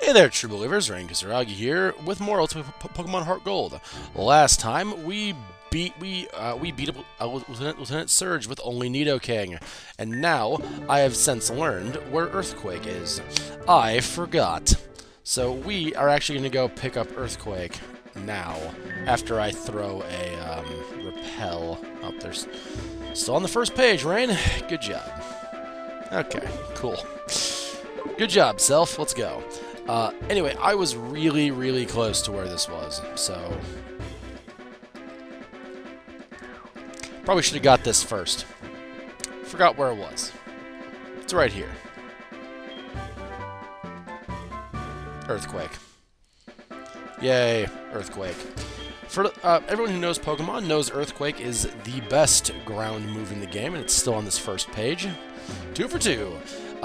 Hey there, true believers. Rain Kisaragi here with more Ultimate Pokemon Heart Gold. Last time we beat up Lieutenant Surge with only Nidoking, and now I have since learned where Earthquake is. I forgot, so we are actually going to go pick up Earthquake now after I throw a repel. Oh, there's still on the first page. Rain, good job. Okay, cool. Good job, Self. Let's go. Anyway, I was really close to where this was, so probably should have got this first. Forgot where it was. It's right here. Earthquake. Yay, Earthquake. For everyone who knows Pokemon knows Earthquake is the best ground move in the game, and it's still on this first page. 2 for 2.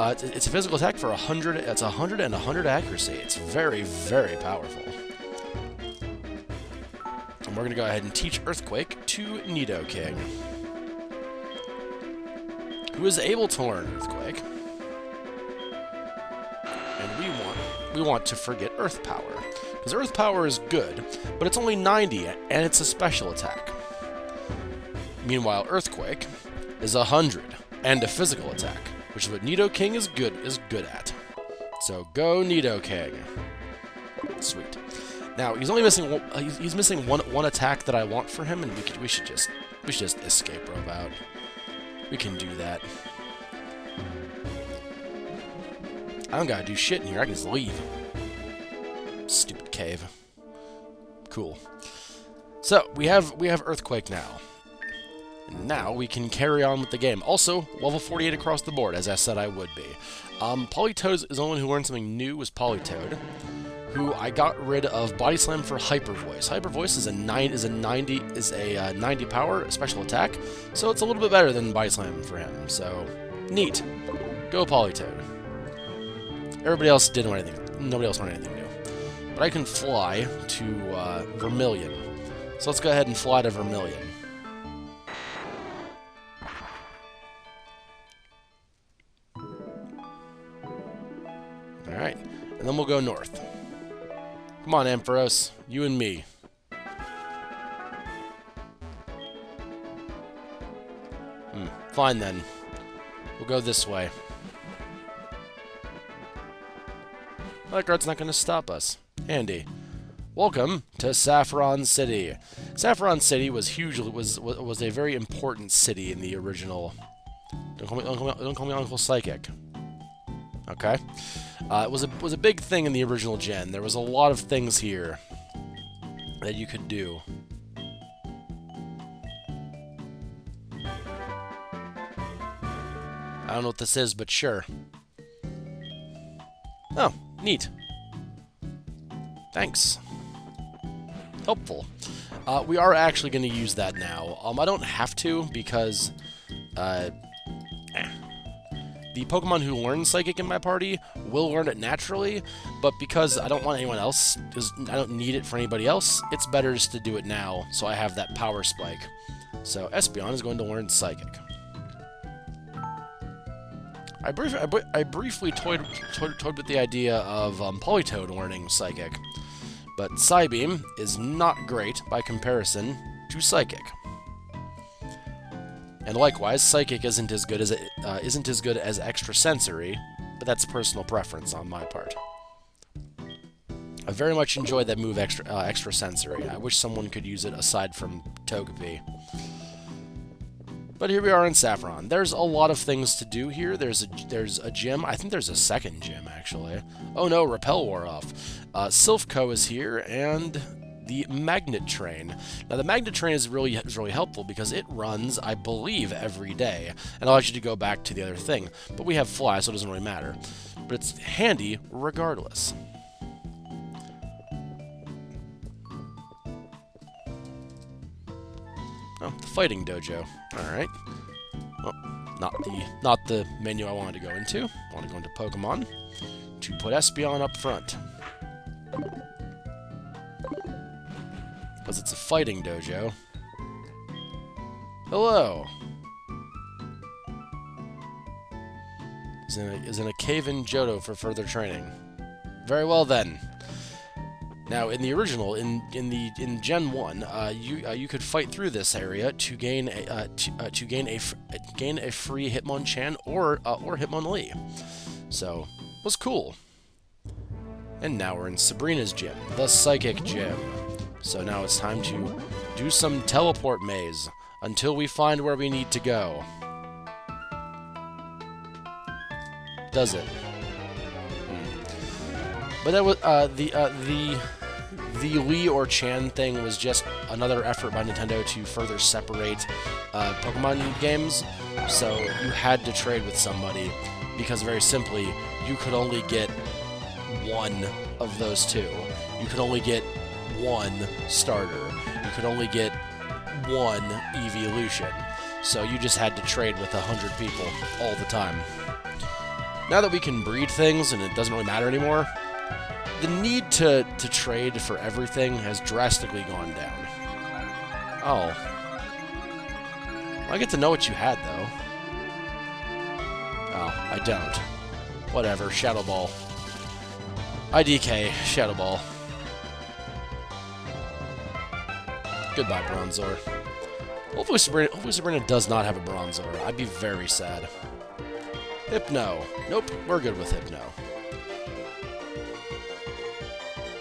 It's a physical attack for 100. It's 100 and 100 accuracy. It's very powerful. And we're gonna go ahead and teach Earthquake to Nidoking, who is able to learn Earthquake. And we want to forget Earth Power, because Earth Power is good, but it's only 90 and it's a special attack. Meanwhile, Earthquake is 100 and a physical attack, which is what Nidoking is good at. So go Nidoking. Sweet. Now he's only missing one, he's missing one attack that I want for him, and we should just escape rope out. We can do that. I don't gotta do shit in here. I can just leave. Stupid cave. Cool. So we have Earthquake now. Now we can carry on with the game. Also, level 48 across the board, as I said I would be. Politoed is the only one who learned something new was Politoed, who I got rid of Body Slam for Hyper Voice. Hyper Voice is a 90 power special attack, so it's a little bit better than Body Slam for him. So neat. Go Politoed. Everybody else didn't learn anything. Nobody else learned anything new. But I can fly to Vermilion. So let's go ahead and fly to Vermilion. Alright, and then we'll go north. Come on, Ampharos, you and me. Fine then. We'll go this way. That guard's not going to stop us. Handy. Welcome to Saffron City. Saffron City was was a very important city in the original. Don't call me Uncle Psychic. Okay. It was a big thing in the original gen. There was a lot of things here that you could do. I don't know what this is, but sure. Oh, neat. Thanks. Helpful. We are actually going to use that now. I don't have to because the Pokemon who learn Psychic in my party will learn it naturally, but because I don't want anyone else, because I don't need it for anybody else, it's better just to do it now, so I have that power spike. So Espeon is going to learn Psychic. I briefly toyed with the idea of Politoed learning Psychic, but Psybeam is not great by comparison to Psychic. And likewise, Psychic isn't as good as Extrasensory, but that's personal preference on my part. I very much enjoyed that move, Extrasensory. I wish someone could use it aside from Togepi. But here we are in Saffron. There's a lot of things to do here. There's a gym. I think there's a second gym, actually. Oh no, Repel wore off. Silphco is here, and the Magnet Train. Now, the Magnet Train is really helpful because it runs, I believe, every day, and allows you to go back to the other thing. But we have Fly, so it doesn't really matter. But it's handy regardless. Oh, the Fighting Dojo. Alright. Well, not the menu I wanted to go into. I want to go into Pokemon to put Espeon up front. Because it's a Fighting Dojo. Hello! Is in a cave in Johto for further training. Very well then. Now, in the original, in Gen 1, you could fight through this area to gain gain a free Hitmonchan or Hitmonlee. So, was cool. And now we're in Sabrina's gym, the Psychic Gym. So now it's time to do some teleport maze until we find where we need to go. Does it? But that was the Lee or Chan thing was just another effort by Nintendo to further separate Pokemon games. So you had to trade with somebody because, very simply, you could only get one of those two. You could only get one starter. You could only get one evolution. So you just had to trade with 100 people all the time. Now that we can breed things and it doesn't really matter anymore, the need to trade for everything has drastically gone down. Oh. Well, I get to know what you had, though. Oh, I don't. Whatever, Shadow Ball. IDK, Shadow Ball. Goodbye, Bronzor. Hopefully Sabrina does not have a Bronzor. I'd be very sad. Hypno. Nope, we're good with Hypno.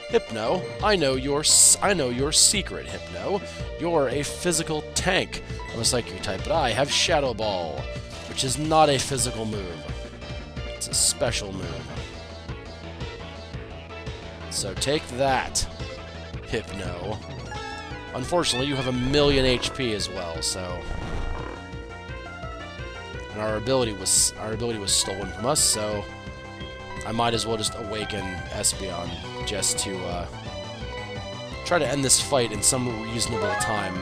Hypno, I know your secret, Hypno. You're a physical tank. I'm a psychic type, but I have Shadow Ball, which is not a physical move. It's a special move. So take that, Hypno. Unfortunately, you have 1,000,000 HP as well, so... And our ability was stolen from us, so... I might as well just awaken Espeon, just to, try to end this fight in some reasonable time.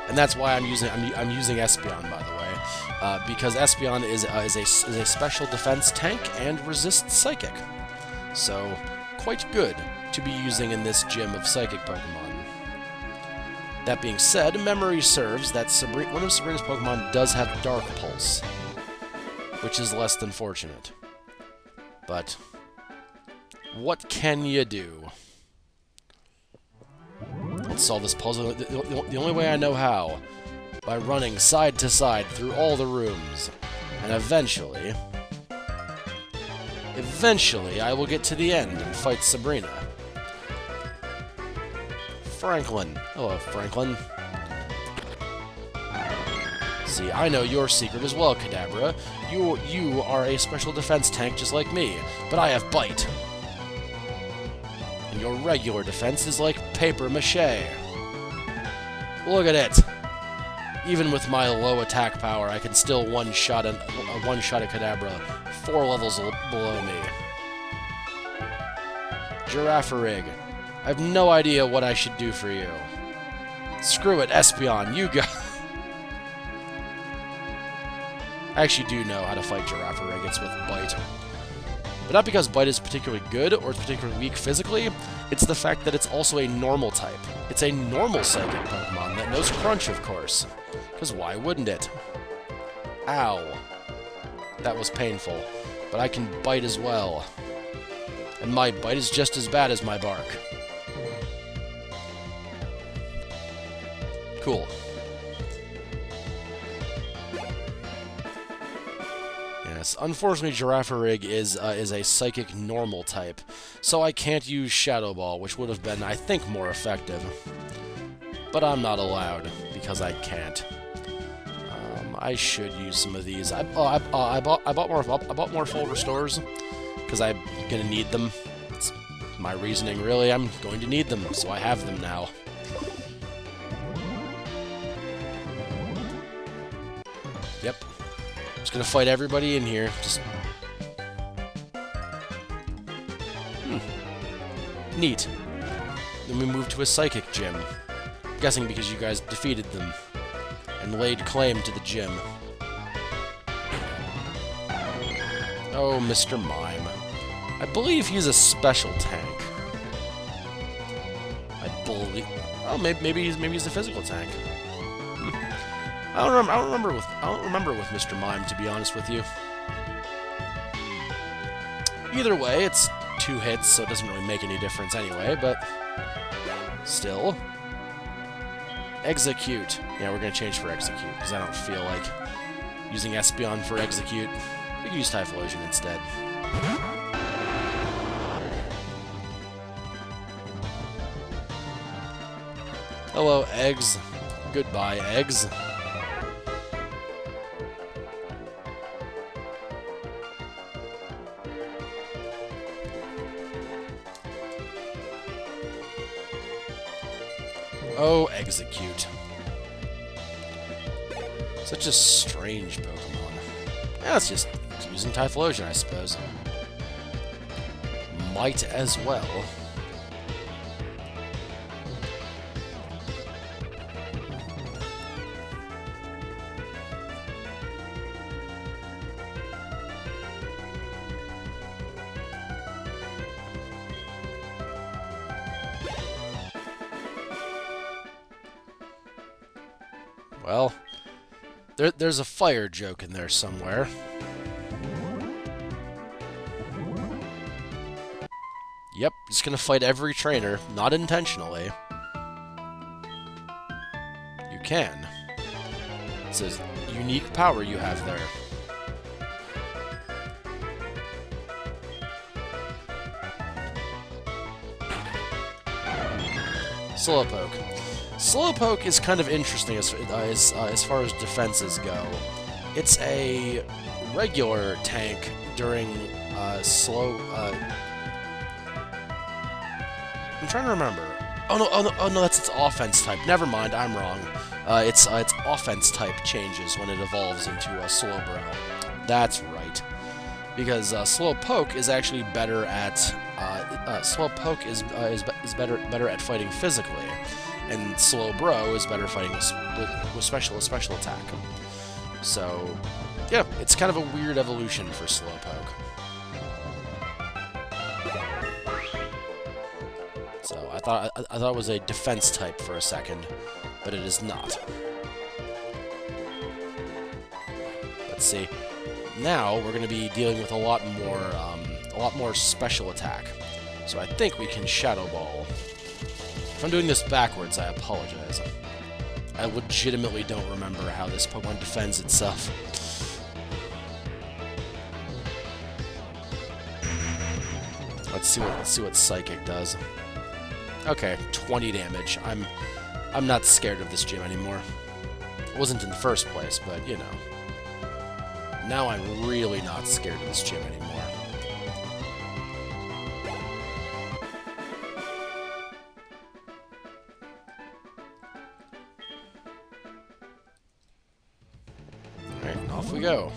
And that's why I'm using Espeon, by the way, because Espeon is a special defense tank and resists Psychic, so quite good to be using in this gym of Psychic Pokemon. That being said, memory serves that one of Sabrina's Pokemon does have Dark Pulse, which is less than fortunate. But what can you do? Let's solve this puzzle the only way I know how, by running side to side through all the rooms, and eventually I will get to the end and fight Sabrina. Franklin. Hello, Franklin. See, I know your secret as well, Kadabra. You are a special defense tank just like me, but I have Bite. And your regular defense is like paper mache. Look at it. Even with my low attack power, I can still one-shot a Kadabra 4 levels below me. Girafarig. I have no idea what I should do for you. Screw it, Espeon, you go. I actually do know how to fight Girafarig, it's with Bite. But not because Bite is particularly good or particularly weak physically, it's the fact that it's also a normal type. It's a normal Psychic Pokemon that knows Crunch, of course. Because why wouldn't it? Ow. That was painful. But I can bite as well. And my bite is just as bad as my bark. Cool. Yes, unfortunately Girafarig is a Psychic normal type, so I can't use Shadow Ball, which would have been, I think, more effective. But I'm not allowed, because I can't. I should use some of these. I bought more full restores, because I'm gonna need them. It's my reasoning, really. I'm going to need them, so I have them now. Yep. Just gonna fight everybody in here. Just... Neat. Then we move to a Psychic gym. I'm guessing because you guys defeated them and laid claim to the gym. Oh, Mr. Mime. I believe he's a special tank. I believe... Oh, maybe he's a physical tank. I don't remember with Mr. Mime, to be honest with you. Either way, it's 2 hits, so it doesn't really make any difference anyway, but still. Execute. Yeah, we're gonna change for execute, because I don't feel like using Espeon for execute. We can use Typhlosion instead. Hello, eggs. Goodbye, eggs. Oh, execute. Such a strange Pokemon. Yeah, it's just using Typhlosion, I suppose. Might as well. Well, there's a fire joke in there somewhere. Yep, just gonna fight every trainer, not intentionally. You can. It's a unique power you have there. Slowpoke. Slowpoke is kind of interesting as far as defenses go. It's a regular tank during I'm trying to remember. Oh no, that's its offense type. Never mind, I'm wrong. Its offense type changes when it evolves into a Slowbro. That's right. Because Slowpoke is actually better at Slowpoke is better at fighting physically, and Slowbro is better fighting with special attack. So yeah, it's kind of a weird evolution for Slowpoke. So I thought it was a defense type for a second, but it is not. Let's see. Now we're going to be dealing with a lot more special attack. So I think we can Shadow Ball. If I'm doing this backwards, I apologize. I legitimately don't remember how this Pokemon defends itself. Let's see what Psychic does. Okay, 20 damage. I'm not scared of this gym anymore. It wasn't in the first place, but you know. Now I'm really not scared of this gym anymore. Alright, off we go.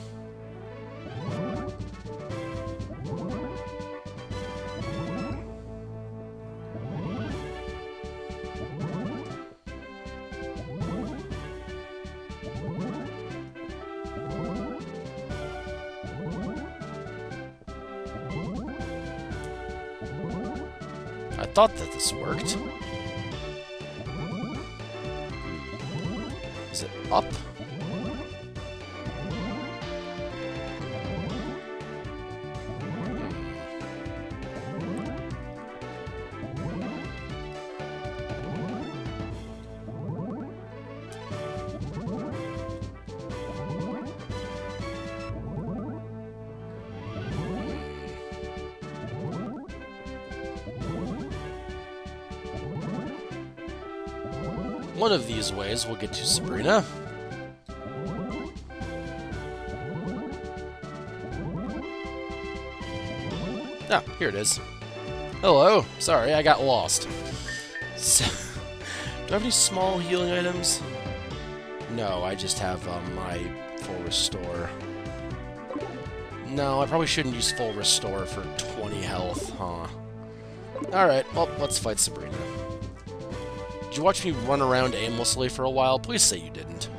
I thought that this worked. Is it up? One of these ways we'll get to Sabrina. Ah, here it is. Hello. Sorry, I got lost. So, do I have any small healing items? No, I just have my full restore. No, I probably shouldn't use full restore for 20 health, huh? Alright, well, let's fight Sabrina. Did you watch me run around aimlessly for a while? Please say you didn't.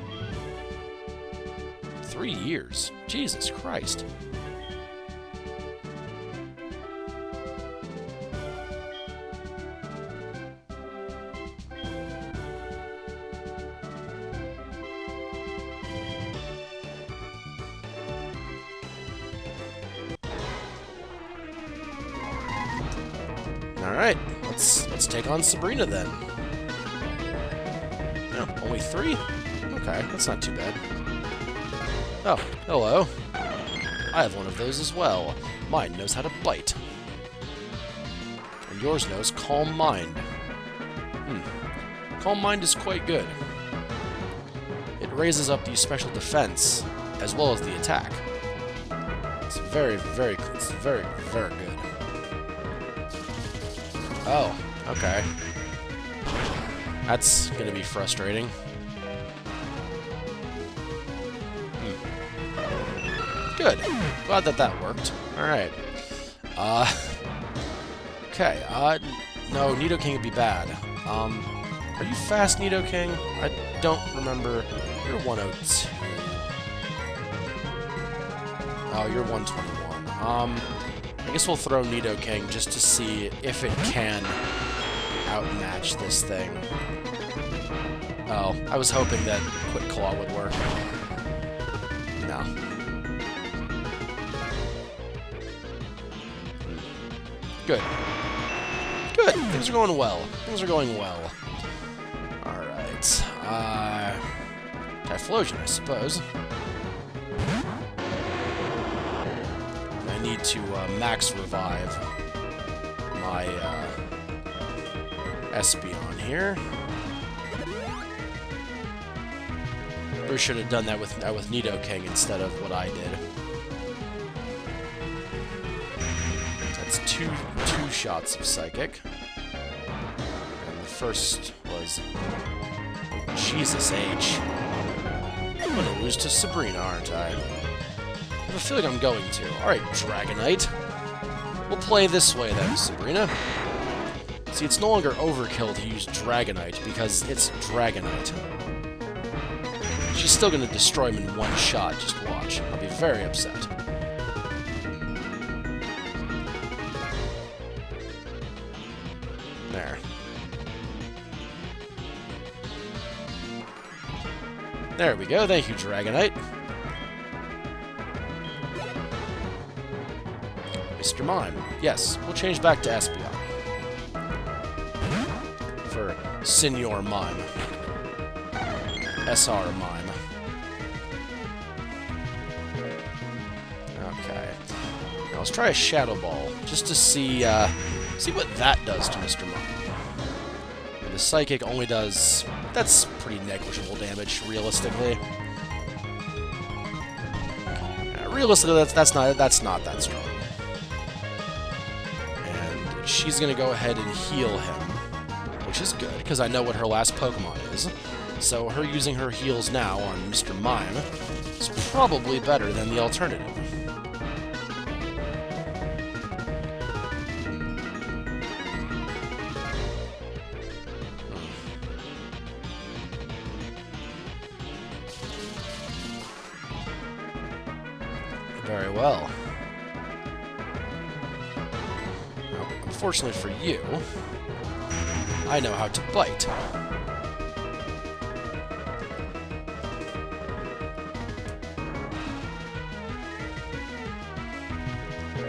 3 years. Jesus Christ. Alright, let's take on Sabrina then. Oh, only 3? Okay, that's not too bad. Oh, hello. I have one of those as well. Mine knows how to bite. And yours knows Calm Mind. Calm Mind is quite good. It raises up the special defense as well as the attack. It's very, very good. Oh, okay. That's gonna be frustrating. Good. Glad that worked. Alright. Okay, no, Nidoking would be bad. Are you fast, Nidoking? I don't remember. You're 102. Oh, you're 121. I guess we'll throw Nidoking just to see if it can outmatch this thing. Oh, I was hoping that Quick Claw would work. No. Good. Good. Things are going well. Things are going well. Alright. Typhlosion, I suppose. I need to max revive my Espeon here. Or should have done that with Nidoking instead of what I did. That's two shots of Psychic. And the first was... Jesus H. I'm gonna lose to Sabrina, aren't I? I have a feeling I'm going to. Alright, Dragonite. We'll play this way then, Sabrina. See, it's no longer overkill to use Dragonite because it's Dragonite. She's still gonna destroy him in one shot, just watch. I'll be very upset. There. There we go, thank you, Dragonite. Mr. Mime. Yes, we'll change back to Espeon. For Senior Mime. SR Mime. Okay. Now let's try a Shadow Ball, just to see what that does to Mr. Mime. And the Psychic only does... That's pretty negligible damage, realistically. Realistically, that's not that strong. And she's gonna go ahead and heal him, which is good, because I know what her last Pokemon is. So her using her heals now on Mr. Mime is probably better than the alternative. Very well. Well, unfortunately for you, I know how to bite.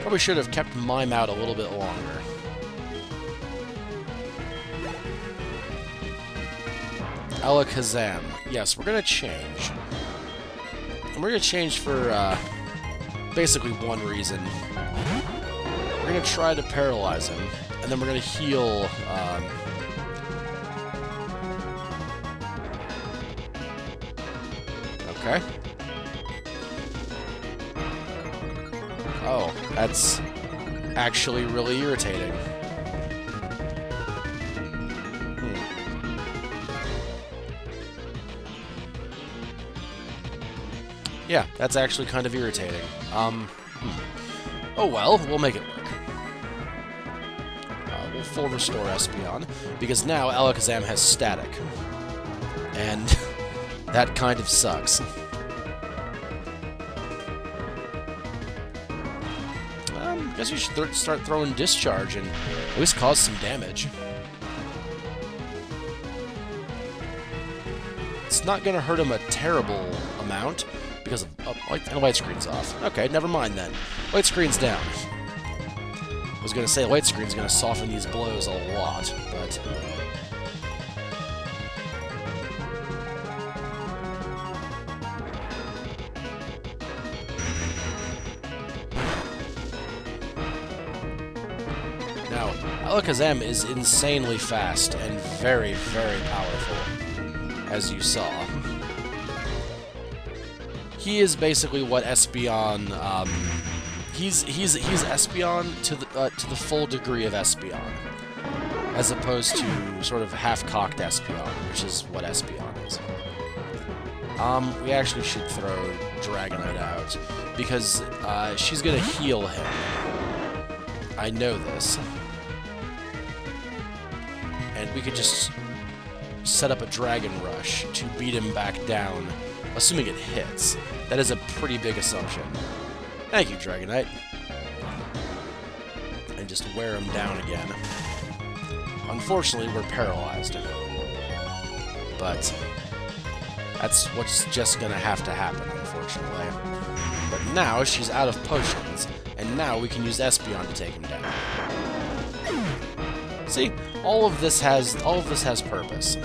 Probably should have kept Mime out a little bit longer. Alakazam. Yes, we're gonna change. And we're gonna change for, basically one reason. We're gonna try to paralyze him, and then we're gonna heal, Okay. Oh, that's actually really irritating. Yeah, that's actually kind of irritating. Oh well, we'll make it work. We'll full restore Espeon, because now Alakazam has static. And that kind of sucks. I guess you should start throwing Discharge and at least cause some damage. It's not going to hurt him a terrible amount, because of... Oh, and the white screen's off. Okay, never mind then. White screen's down. was going to say light screen's going to soften these blows a lot, but... Now, Alakazam is insanely fast and very, very powerful, as you saw. He is basically what Espeon, he's Espeon to the full degree of Espeon, as opposed to sort of half-cocked Espeon, which is what Espeon is. We actually should throw Dragonite out, because she's gonna heal him. I know this. And we could just set up a Dragon Rush to beat him back down, assuming it hits. That is a pretty big assumption. Thank you, Dragonite. And just wear him down again. Unfortunately, we're paralyzed. But that's what's just gonna have to happen, unfortunately. But now she's out of potions, and now we can use Espeon to take him down. See, all of this has purpose.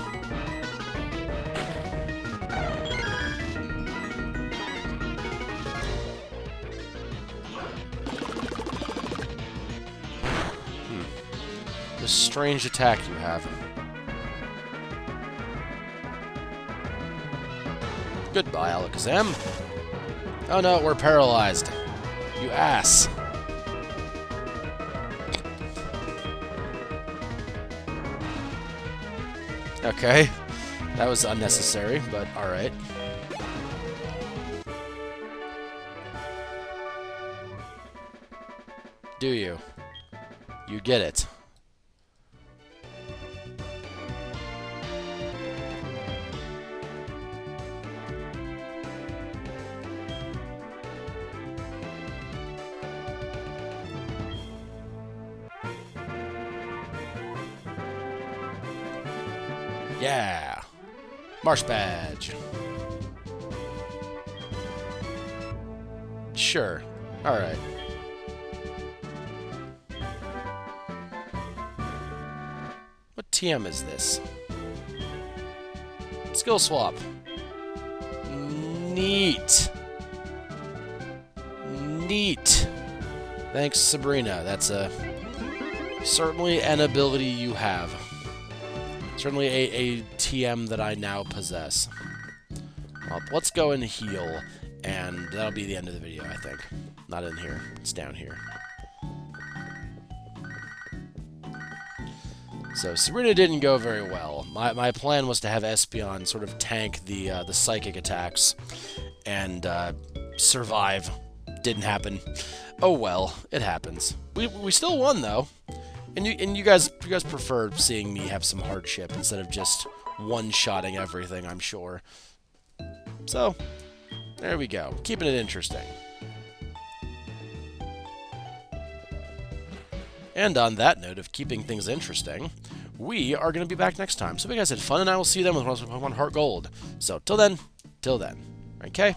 This strange attack you have. Goodbye, Alakazam. Oh no, we're paralyzed. You ass. Okay, that was unnecessary, but alright. Do you? You get it. Yeah! Marsh Badge. Sure. Alright. What TM is this? Skill swap. Neat. Neat. Thanks, Sabrina. That's certainly an ability you have. Certainly a TM that I now possess. Well, let's go and heal, and that'll be the end of the video, I think. Not in here. It's down here. So, Sabrina didn't go very well. My plan was to have Espeon sort of tank the psychic attacks and survive. Didn't happen. Oh well, it happens. We still won, though. And you guys prefer seeing me have some hardship instead of just one-shotting everything, I'm sure. So, there we go. Keeping it interesting. And on that note of keeping things interesting, we are going to be back next time. So if you guys had fun, and I will see you then with Pokemon Heart Gold. So, till then. Okay?